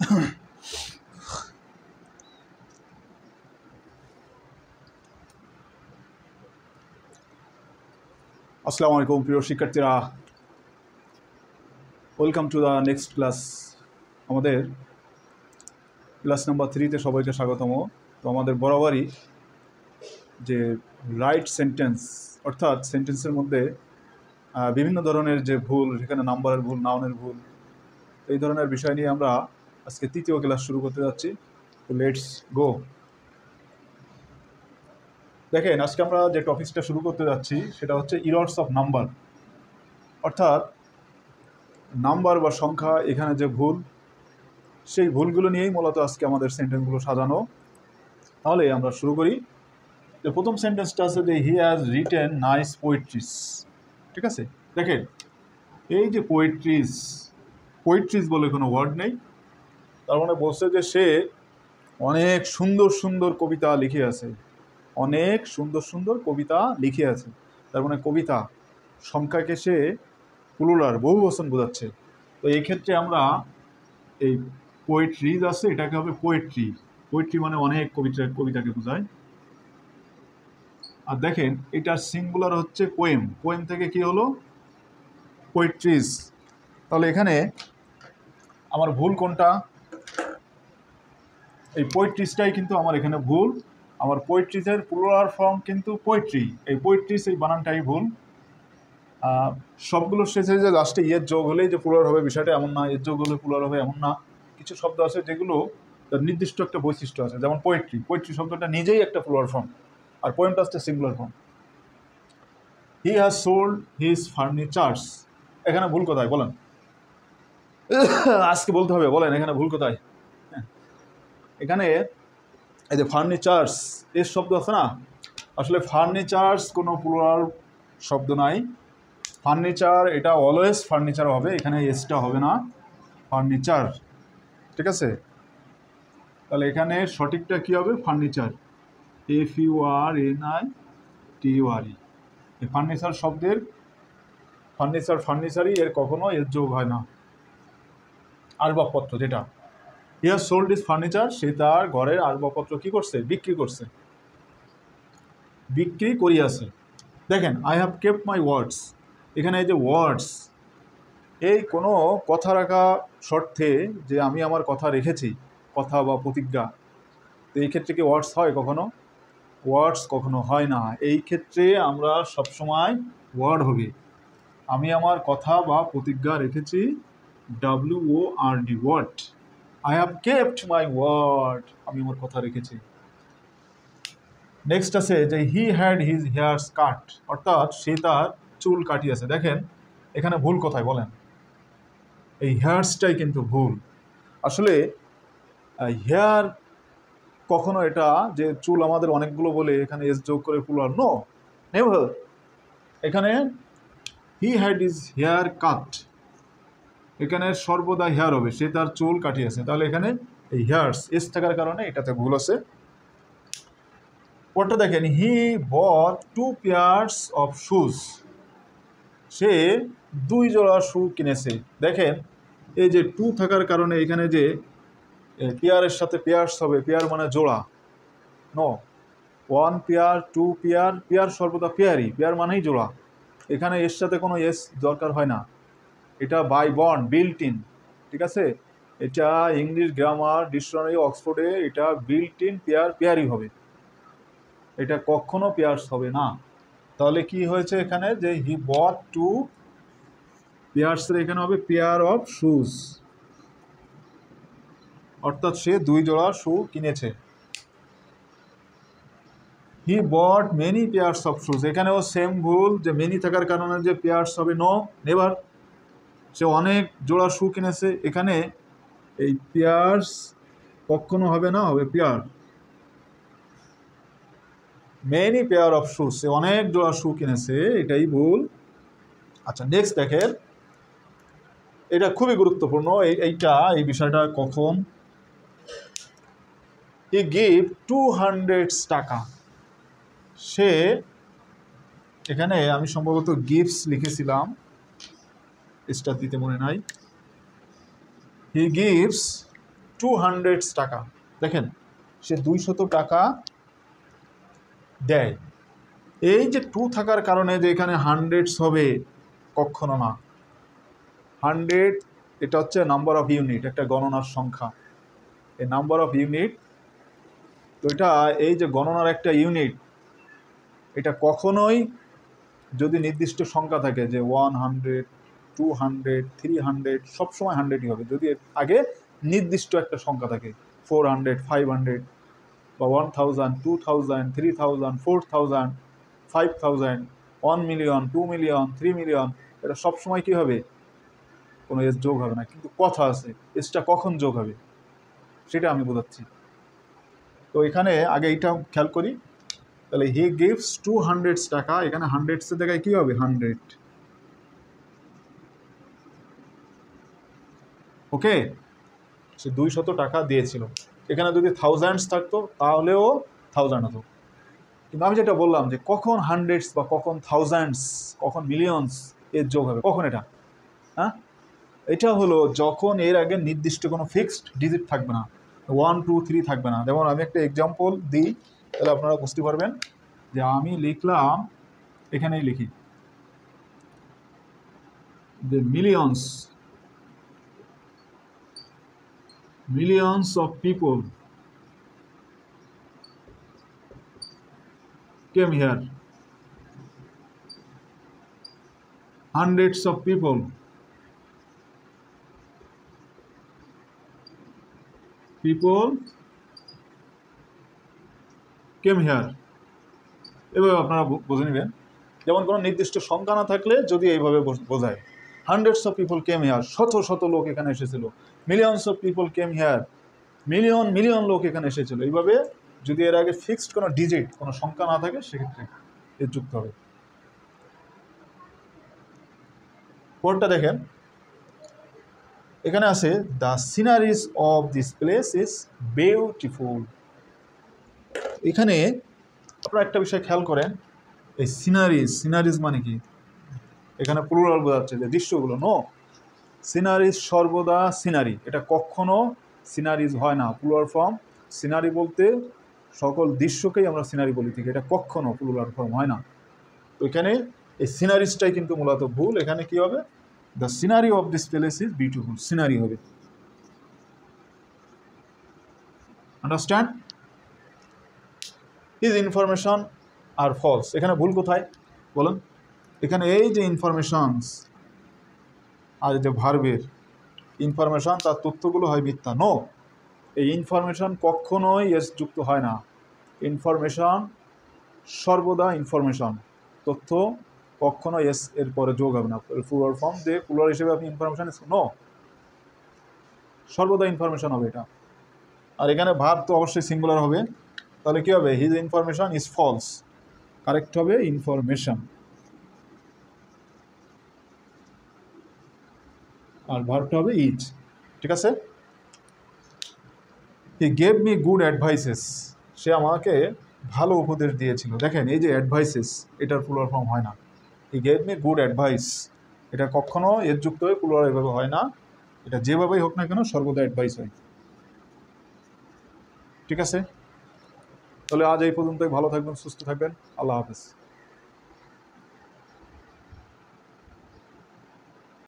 আসসালামু আলাইকুম প্রিয় শিক্ষার্থীরা, welcome to the next class. আমাদের ক্লাস নাম্বার 3-তে সবাইকে স্বাগতম। তো আমাদের বরাবরই যে রাইট সেন্টেন্স, অর্থাৎ সেন্টেন্সের মধ্যে বিভিন্ন ধরনের যে ভুল, সেখানে নাম্বারের ভুল, নাউনের ভুল, এই ধরনের বিষয় নিয়ে আমরা আজকে 3য় ক্লাস শুরু করতে যাচ্ছি। তো লেটস গো। দেখেন, আজকে আমরা যে টপিকসটা শুরু করতে যাচ্ছি সেটা হচ্ছে ইরর্স অফ নাম্বার, অর্থাৎ নাম্বার বা সংখ্যা এখানে যে ভুল, সেই ভুলগুলো নিয়েই মূলত আজকে আমাদের সেন্টেন্সগুলো সাজানো। তাহলে আমরা শুরু করি। যে প্রথম সেন্টেন্সটা আছে যে হি হ্যাজ রিটেন নাইস পোয়েট্রিজ। ঠিক আছে, দেখেন এই যে পোয়েট্রিজ বলে কোনো ওয়ার্ড নেই, তার মানে বলছে যে সে অনেক সুন্দর সুন্দর কবিতা লিখে আছে, অনেক সুন্দর সুন্দর কবিতা লিখে আছে। তার মানে কবিতা সংখ্যাকে সে প্লুরাল, বহু বচন বোঝাচ্ছে। তো এই ক্ষেত্রে আমরা এই পোয়েট্রিজ আছে, এটাকে হবে পোয়েট্রি মানে অনেক কবিতাকে বোঝায়। আর দেখেন এটার সিঙ্গুলার হচ্ছে পোয়েম থেকে কি হলো পোয়েট্রিজ। তাহলে এখানে আমার ভুল কোনটা? এই পোয়েট্রিজটাই কিন্তু আমার এখানে ভুল। আমার পোয়েট্রিজের প্লুরাল ফর্ম কিন্তু পোয়েট্রি, এই পোয়েট্রিজ এই বানানটাই ভুল। সবগুলোর শেষে যে লাস্টে ইয়ের যোগ হলেই যে প্লুরাল হবে বিষয়টা এমন না, এর যোগ হলে প্লুরাল হবে এমন না। কিছু শব্দ আছে যেগুলো তার নির্দিষ্ট একটা বৈশিষ্ট্য আছে, যেমন পোয়েট্রি শব্দটা নিজেই একটা প্লুরাল ফর্ম, আর পোয়েমটা হচ্ছে singular form. He has sold his furnitures, এখানে ভুল কোথায় বলেন? আজকে বলতে হবে, বলেন এখানে ভুল কোথায়? এখানে এই যে ফার্নিচার্স এর শব্দ আছে না, আসলে ফার্নিচার্স কোনো প্লুরাল শব্দ নাই। ফার্নিচার এটা অলওয়েজ ফার্নিচার হবে, এখানে এসটা হবে না, ফার্নিচার। ঠিক আছে, তাহলে এখানে সঠিকটা কি হবে? Furniture, FURNITURE। এই ফার্নিচার শব্দের ফার্নিচারই এর কখনো এর যোগ হয় না। আসবাবপত্র যেটা, he has sold his furniture, সে তার ঘরের আসবাবপত্র কি করছে? বিক্রি করিয়াছে। দেখেন I have kept my words, এখানে এই যে ওয়ার্ডস, এই কোনো কথা রাখা শর্তে যে আমি আমার কথা রেখেছি, কথা বা প্রতিজ্ঞা, তো এই ক্ষেত্রে কি ওয়ার্ডস হয়? ওয়ার্ডস কখনো হয় না। এই ক্ষেত্রে আমরা সবসময় ওয়ার্ড হবে। আমি আমার কথা বা প্রতিজ্ঞা রেখেছি, WORD, word. I have kept my word, আমি আমার কথা রেখেছি। নেক্সট আছে যে he had his hairs cut, অর্থাৎ সে তার চুল কাটিয়েছে। দেখেন এখানে ভুল কোথায় বলেন? এই হেয়ার্সটাই কিন্তু ভুল। আসলে হেয়ার কখনো এটা যে চুল আমাদের অনেকগুলো বলে এখানে এস যোগ করে প্লুরাল, নো, নেভার। এখানে he had his hair cut, এখানে সর্বদা হেয়ার হবে, সে তার চুল কাটিয়েছে। তাহলে এখানে এই হেয়ার্স এস থাকার কারণে এটাতে ভুল আছে। পরটা দেখেন হি বট 2 পেয়ার্স অফ শুজ, সে 2 জোড়া শু কিনেছে। দেখেন এই যে 2 থাকার কারণে এখানে যে পেয়ারের সাথে পেয়ার্স হবে, পেয়ার মানে জোড়া, নো, 1 পেয়ার 2 পেয়ার, পেয়ার সর্বদা পেয়ার মানেই জোড়া। এখানে এর সাথে কোনো এস দরকার হয় না, এটা বাই বন্ড বিল্ট ইন। ঠিক আছে, এটা ইংলিশ গ্রামার ডিকশনারি অক্সফোর্ডে এটা বিল্ট ইন পেয়ারই হবে, এটা কখনো পেয়ার্স হবে না। তাহলে কি হয়েছে এখানে? যে হি বট 2 পেয়ার্সের এখানে হবে পেয়ার অফ শুজ, অর্থাৎ সে 2 জোড়া শু কিনেছে। হি বট মেনি পেয়ার্স অফ শুজ, এখানেও সেম ভুল, যে মেনি থাকার কারণে যে পেয়ার্স হবে, নো, নেভার। সে অনেক জোড়া শু কিনেছে, এখানে এই পেয়ার্স কখনো হবে না, হবে pair. Many pair of shoes, সে অনেক জোড়া শু কিনেছে, এটাই ভুল। আচ্ছা নেক্সট দেখেন, এটা খুবই গুরুত্বপূর্ণ, এই বিষয়টা কখন? হি গিভ 200 টাকা, সে, এখানে আমি সম্ভবত গিভস লিখেছিলাম, স্টার দিতে মনে নাই। হি গিভস 200 টাকা। দেখেন সে 200 টাকা দেয়। এই যে 2 থাকার কারণে যে এখানে হান্ড্রেডস হবে, কখনো না। 100 এটা হচ্ছে নাম্বার অফ ইউনিট, একটা গণনার সংখ্যা। এই নাম্বার অফ ইউনিট, তো এটা এই যে গণনার একটা ইউনিট, এটা কখনোই যদি নির্দিষ্ট সংখ্যা থাকে যে 100, 200, 300, সবসময় 100ই হবে যদি আগে নির্দিষ্ট একটা সংখ্যা থাকে। 400, 500 বা 1000, 2000, 3000, 4000, 5000, 1 মিলিয়ন, 2 মিলিয়ন, 3 মিলিয়ন, এটা সবসময় কী হবে? কোনো এস যোগ হবে না। কিন্তু কথা আছে, এসটা কখন যোগ হবে সেটা আমি বোঝাচ্ছি। তো এখানে আগে এইটা খেয়াল করি। তাহলে হি গিভস 200 টাকা, এখানে হান্ড্রেডসের জায়গায় কী হবে? 100। ওকে, সে 200 টাকা দিয়েছিল। এখানে যদি থাউজেন্ডস থাকতো তাহলেও 1000 হতো। কিন্তু আমি যেটা বললাম যে কখন হান্ড্রেডস বা কখন থাউজেন্ডস, কখন মিলিয়নস এর যোগ হবে, কখন এটা? হ্যাঁ, এটা হলো যখন এর আগে নির্দিষ্ট কোনো ফিক্সড ডিজিট থাকবে না, 1, 2, 3 থাকবে না। যেমন আমি একটা এক্সাম্পল দিই, তাহলে আপনারা বুঝতে পারবেন। যে আমি লিখলাম, এখানেই লিখি যে millions of people came here, hundreds of people came here। এভাবে আপনারা বুঝে নেবেন। যেমন কোনো নির্দিষ্ট সংখ্যা না থাকলে যদি এইভাবে বোঝায়, hundreds of people came here, শত শত লোক এখানে এসেছিল। Millions of people came here, million million লোক এখানে এসেছিল। এইভাবে যদি এর আগে ফিক্সড কোনো ডিজিট, কোনো সংখ্যা না থাকে, সেক্ষেত্রে এর যুক্ত হবে। পরটা দেখেন, এখানে আছে the sceneries of this place is beautiful. এখানে আপনারা একটা বিষয় খেয়াল করেন, এই সিনারিজ মানে কি? এখানে প্লুরাল বোঝাচ্ছে যে দৃশ্যগুলো। নো, সিনারিজ সর্বদা সিনারি, এটা কখনো সিনারিজ হয় না। প্লুরাল ফর্ম সিনারি বলতে সকল দৃশ্যকেই আমরা সিনারি বলি থেকে, এটা কখনো প্লুরাল ফর্ম হয় না। তো এখানে এই সিনারিজটাই কিন্তু মূলত ভুল। এখানে কি হবে? The scenery of this place is beautiful, scenery হবে। আন্ডারস্ট্যান্ড? হিজ ইনফরমেশন আর ফলস, এখানে ভুল কোথায় বলুন? এখানে এই যে ইনফরমেশনস আর যে ভার্বের ইনফরমেশন, তার তথ্যগুলো হয় মিথ্যা। নো, এই ইনফরমেশন কখনোই এস যুক্ত হয় না। ইনফরমেশন সর্বদা ইনফরমেশন, তথ্য কখনো এস এর পরে যোগ হবে না। প্লুরাল ফর্ম যে প্লুরাল হিসেবে আপনি ইনফরমেশন, নো, সর্বদা ইনফরমেশন হবে এটা। আর এখানে ভার্ব তো অবশ্যই সিঙ্গুলার হবে। তাহলে কী হবে? His information is false, correct হবে ইনফরমেশন। আর ভার্বটা হবে ইজ। ঠিক আছে? He gave me good advices, সে আমাকে ভালো উপদেশ দিয়েছিল। দেখেন এই যে অ্যাডভাইসেস, এটার প্লুরাল ফর্ম হয় না। হি গেভ মি গুড অ্যাডভাইস, এটা কখনো এর যুক্ত হয়ে প্লুরাল এভাবে হয় না। এটা যেভাবেই হোক না কেন সর্বদা অ্যাডভাইস হয়। ঠিক আছে? তাহলে আজ এই পর্যন্তই। ভালো থাকবেন, সুস্থ থাকবেন। আল্লাহ হাফেজ।